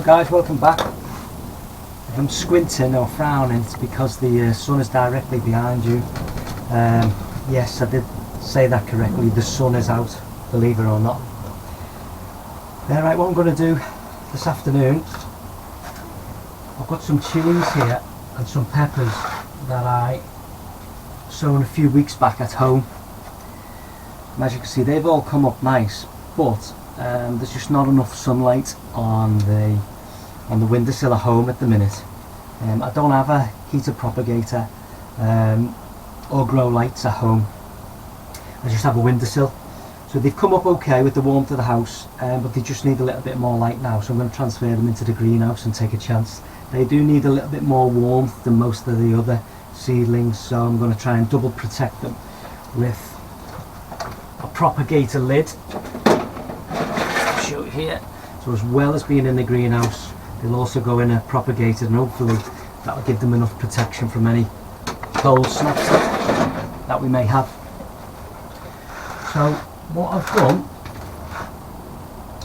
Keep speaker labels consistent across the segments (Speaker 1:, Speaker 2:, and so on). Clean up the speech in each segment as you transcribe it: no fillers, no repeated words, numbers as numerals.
Speaker 1: Guys, welcome back. If I'm squinting or frowning, it's because the sun is directly behind you. Yes, I did say that correctly, the sun is out, believe it or not. Right, what I'm going to do this afternoon, I've got some chilies here and some peppers that I sown a few weeks back at home. And as you can see, they've all come up nice, but there's just not enough sunlight on the windowsill at home at the minute. I don't have a heater propagator or grow lights at home. I just have a windowsill. So they've come up okay with the warmth of the house, but they just need a little bit more light now, so I'm going to transfer them into the greenhouse and take a chance. They do need a little bit more warmth than most of the other seedlings, so I'm going to try and double protect them with a propagator lid. I'll show you here. So as well as being in the greenhouse, they'll also go in a propagator, and hopefully that'll give them enough protection from any cold snaps that we may have. So what I've done,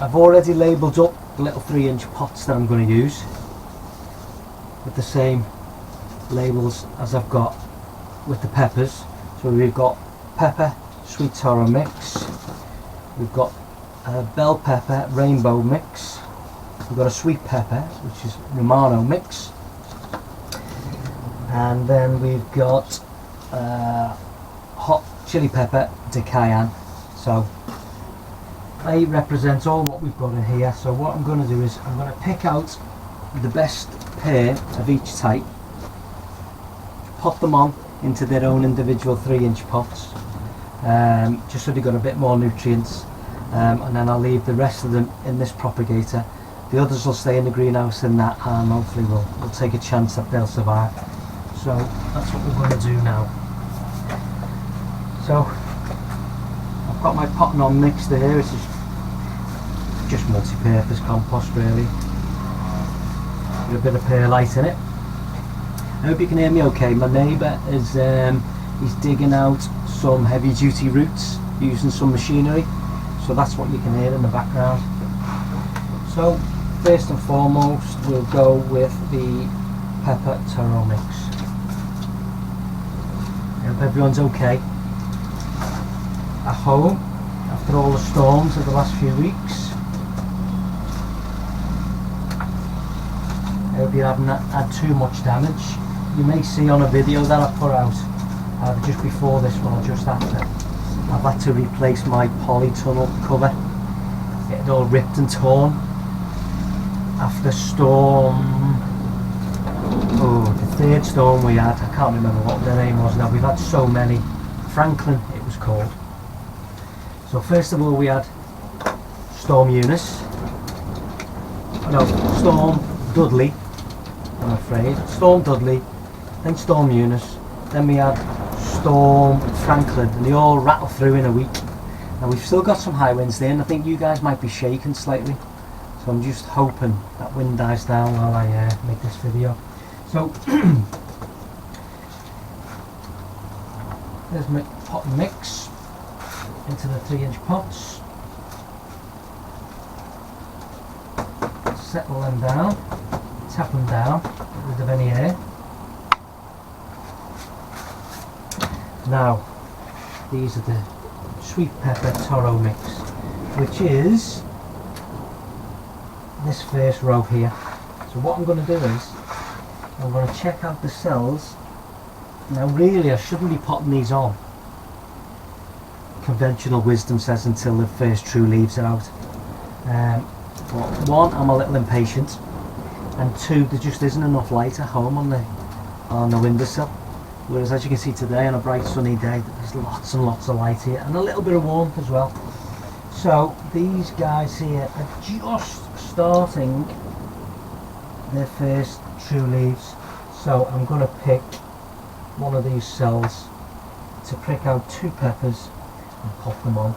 Speaker 1: I've already labelled up the little 3-inch pots that I'm going to use with the same labels as I've got with the peppers. So we've got pepper sweet taro mix, we've got a bell pepper rainbow mix, we've got a sweet pepper which is Romano mix, and then we've got hot chili pepper de Cayenne. So they represent all what we've got in here. So what I'm going to do is I'm going to pick out the best pair of each type, pop them on into their own individual 3-inch pots, just so they've got a bit more nutrients, and then I'll leave the rest of them in this propagator. The others will stay in the greenhouse and that, and hopefully we'll take a chance that they'll survive. So that's what we're going to do now. So I've got my potting on mix there. This is just multi-purpose compost really, with a bit of perlite in it. I hope you can hear me okay. My neighbour is he's digging out some heavy duty roots using some machinery, so that's what you can hear in the background. So first and foremost we'll go with the pepper taro mix. I hope everyone's okay at home after all the storms of the last few weeks. I hope you haven't had too much damage. You may see on a video that I put out just before this one or just after, I've had to replace my polytunnel cover. It had all ripped and torn after storm, the third storm we had. I can't remember what the name was now, we've had so many. Franklin it was called. So first of all we had Storm Eunice, no, Storm Dudley, I'm afraid. Storm Dudley, then Storm Eunice, then we had Storm Franklin, and they all rattled through in a week. Now we've still got some high winds there, and I think you guys might be shaking slightly, so I'm just hoping that wind dies down while I make this video. So there's my pot mix into the 3-inch pots. Settle them down, tap them down, get rid of any air. Now these are the sweet pepper taro mix, which is this first row here. So what I'm going to do is I'm going to check out the cells. Now really I shouldn't be potting these on, conventional wisdom says, until the first true leaves are out. But one, I'm a little impatient, and two, there just isn't enough light at home on the windowsill. Whereas as you can see today, on a bright sunny day, there's lots and lots of light here, and a little bit of warmth as well. So these guys here are just starting their first true leaves. So I'm going to pick one of these cells to prick out 2 peppers and pop them on.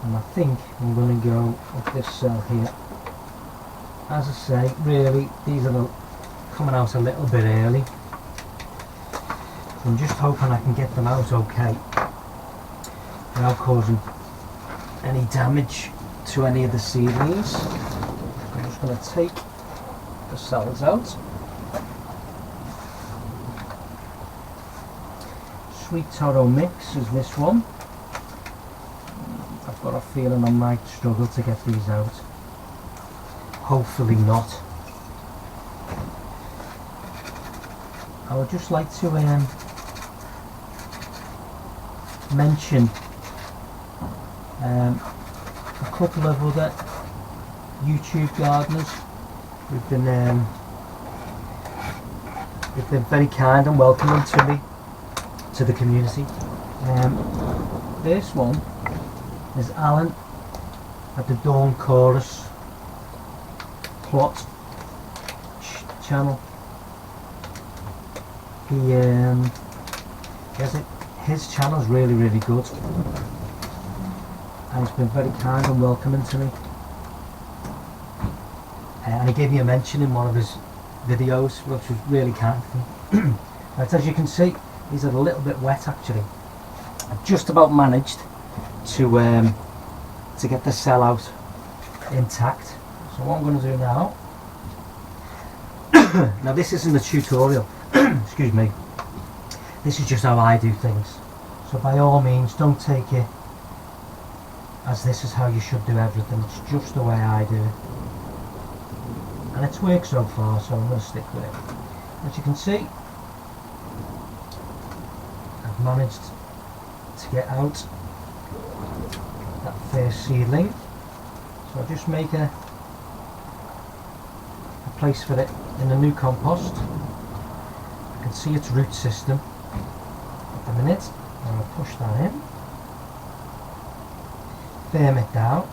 Speaker 1: And I think I'm going to go with this cell here. As I say, really these are coming out a little bit early. I'm just hoping I can get them out okay without causing any damage to any of the seedlings. I'll just going to take the cells out. Sweet taro mix is this one. I've got a feeling I might struggle to get these out. Hopefully not. I would just like to mention a couple of other YouTube gardeners who've been very kind and welcoming to me, to the community. This one is Alan at the Dawn Chorus plot channel. His channel is really good, and he's been very kind and welcoming to me. And he gave me a mention in one of his videos, which was really kind of him. Right, as you can see, these are a little bit wet actually. I've just about managed to get the cell out intact. So what I'm going to do now, now this isn't a tutorial, excuse me, this is just how I do things. So by all means don't take it as this is how you should do everything. It's just the way I do it. And it's worked so far, so I'm going to stick with it. As you can see, I've managed to get out that first seedling. So I'll just make a place for it in the new compost. You can see its root system at the minute. And I'll push that in, firm it down,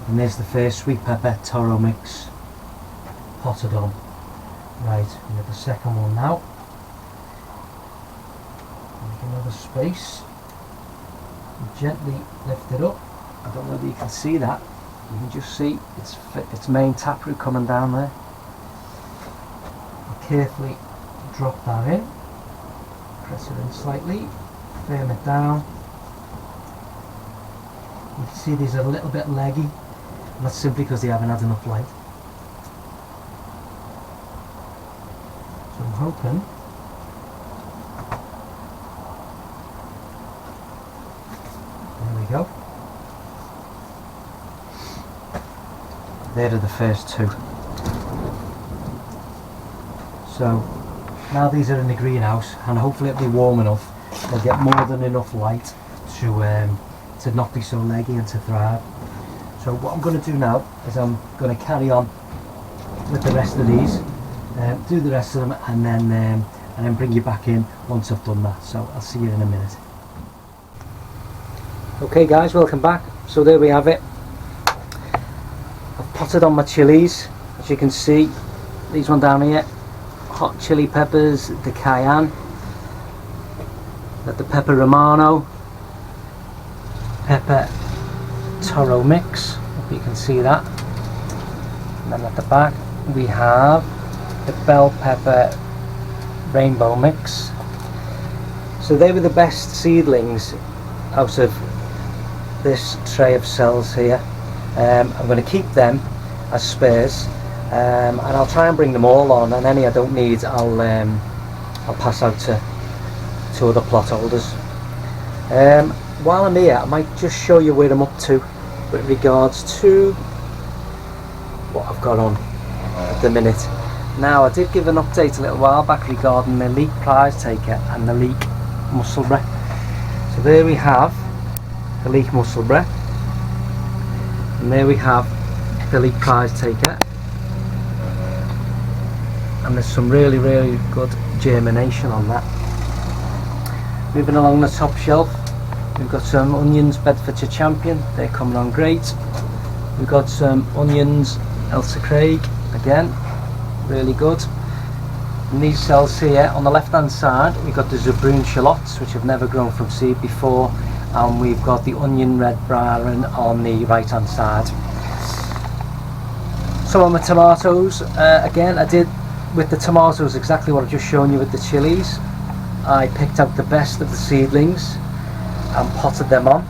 Speaker 1: and there's the first sweet pepper taro mix potted on. Right, we have the second one now. Make another space, and gently lift it up. I don't know whether you can see that. You can just see its main taproot coming down there. Carefully drop that in, press it in slightly, firm it down. You can see these are a little bit leggy, and that's simply because they haven't had enough light. So I'm hoping there we go. There are the first two. So now these are in the greenhouse, and hopefully it'll be warm enough. They'll get more than enough light to not be so leggy and to thrive. So what I'm going to do now is I'm going to carry on with the rest of these, do the rest of them, and then bring you back in once I've done that. So I'll see you in a minute. Okay guys, welcome back. So there we have it. I've potted on my chilies. As you can see, these one down here, hot chili peppers, the cayenne, the pepper romano, pepper taro mix, hope you can see that. And then at the back we have the bell pepper rainbow mix. So they were the best seedlings out of this tray of cells here. I'm going to keep them as spares. And I'll try and bring them all on, and any I don't need I'll pass out to other plot holders. While I'm here, I might just show you where I'm up to with regards to what I've got on at the minute. Now, I did give an update a little while back regarding the leek prize taker and the leek musselberry. So there we have the leek musselberry, and there we have the leek prize taker. And there's some really good germination on that. Moving along the top shelf, we've got some onions Bedfordshire Champion, they're coming on great. We've got some onions Elsa Craig, again really good. And these cells here on the left hand side, we've got the Zabroon shallots, which have never grown from seed before, and we've got the onion red Byron on the right hand side. So on the tomatoes, again I did with the tomatoes exactly what I've just shown you with the chilies. I picked out the best of the seedlings and potted them on.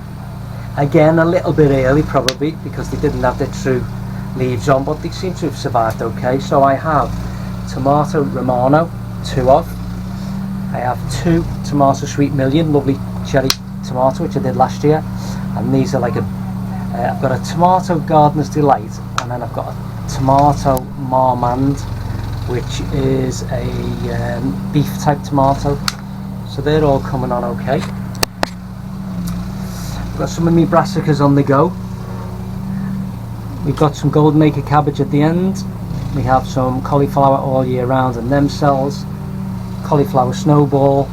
Speaker 1: Again, a little bit early probably because they didn't have their true leaves on, but they seem to have survived okay. So I have tomato romano, 2 of. I have 2 tomato sweet million, lovely cherry tomato, which I did last year, and these are like a I've got a tomato gardener's delight, and then I've got a tomato marmande, which is a beef type tomato. So they're all coming on okay. I've got some of my brassicas on the go. We've got some golden acre cabbage at the end. We have some cauliflower all year round and them cells, cauliflower snowball,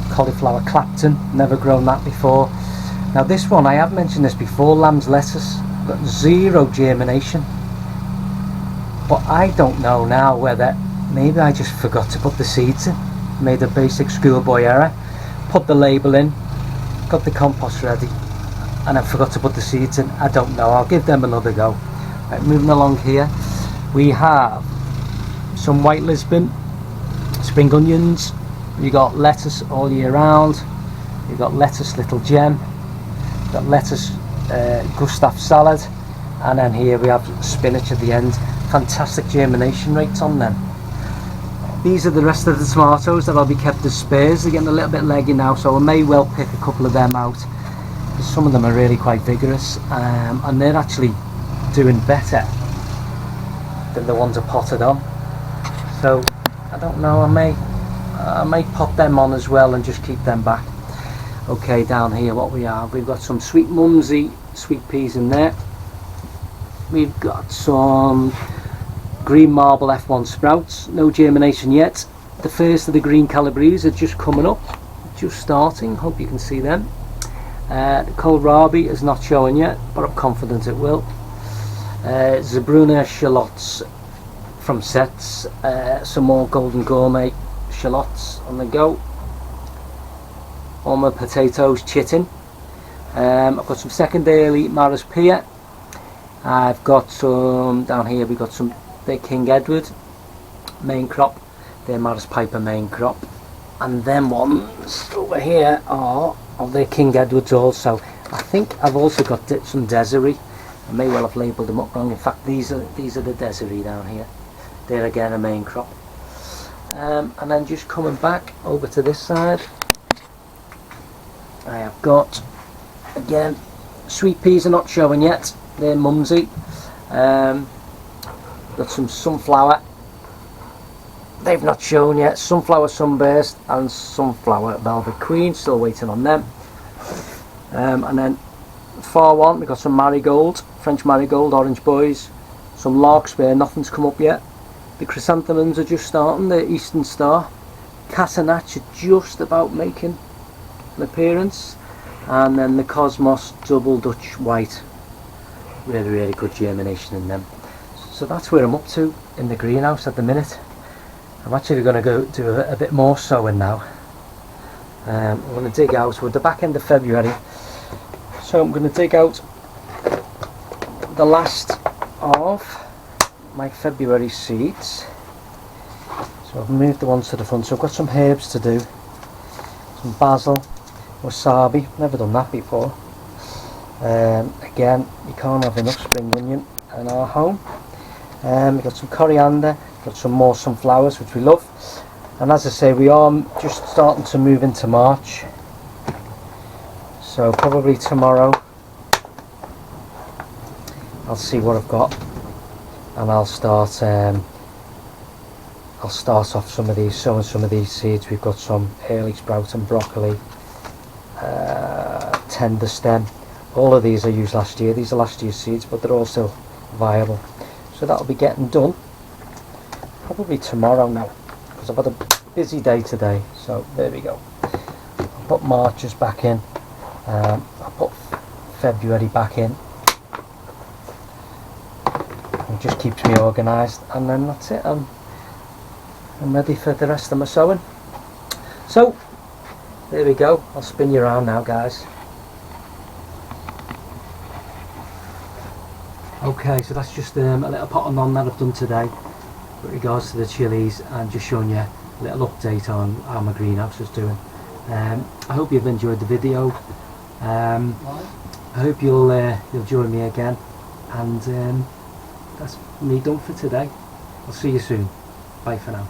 Speaker 1: cauliflower Clapton, never grown that before. Now this one, I have mentioned this before, lamb's lettuce, got 0 germination. But I don't know now whether, maybe I just forgot to put the seeds in, made a basic schoolboy error, put the label in, got the compost ready, and I forgot to put the seeds in. I don't know, I'll give them another go. Right, moving along here, we have some white Lisbon, spring onions, you got lettuce all year round, you've got lettuce little gem, you've got lettuce Gustav salad, and then here we have spinach at the end. Fantastic germination rates on them. These are the rest of the tomatoes that I'll be kept as spares. They're getting a little bit leggy now, so I may well pick a couple of them out. Some of them are really quite vigorous, and they're actually doing better than the ones I potted on. So I don't know, I may pop them on as well and just keep them back. Okay, down here what we have, we've got some sweet mumsy sweet peas in there. We've got some green marble F1 sprouts, no germination yet. The first of the green Calabrese are just coming up, just starting, hope you can see them. The kohlrabi is not showing yet, but I'm confident it will. Zebruna shallots from sets, some more golden gourmet shallots on the go. All my potatoes chitting. I've got some secondary Maris Pia. I've got some, down here we've got some big King Edward main crop, they're Maris Piper main crop, and them ones over here are their King Edwards also. I think I've also got some Desiree. I may well have labelled them up wrong. In fact, these are the Desiree down here. They're again a main crop. And then just coming back over to this side, I have got, again, sweet peas are not showing yet. They're mumsy. Got some sunflower. They've not shown yet. Sunflower sunburst and sunflower velvet queen. Still waiting on them. And then far one, we've got some marigold, French marigold, orange boys. Some larkspur. Nothing's come up yet. The chrysanthemums are just starting. The Eastern Star. Casanach are just about making an appearance. And then the Cosmos double Dutch white. Really good germination in them. So that's where I'm up to in the greenhouse at the minute. I'm actually going to go do a bit more sowing now. I'm going to dig out, we're at the back end of February, so I'm going to dig out the last of my February seeds. So I've moved the ones to the front, so I've got some herbs to do, some basil, wasabi, never done that before. Again, you can't have enough spring onion in our home. We've got some coriander, got some more sunflowers, which we love. And as I say, we are just starting to move into March. So probably tomorrow I'll see what I've got, and I'll start off some of these, sowing some of these seeds. We've got some early sprout and broccoli, tender stem. All of these I used last year. These are last year's seeds, but they're all still viable. So that'll be getting done probably tomorrow now, because I've had a busy day today. So there we go. I'll put Marches back in. I'll put February back in. It just keeps me organised, and then that's it. I'm ready for the rest of my sowing. So there we go. I'll spin you around now, guys. Okay, so that's just a little potting on that I've done today with regards to the chilies, and just showing you a little update on how my greenhouse is doing. I hope you've enjoyed the video. I hope you'll join me again, and that's me done for today. I'll see you soon. Bye for now.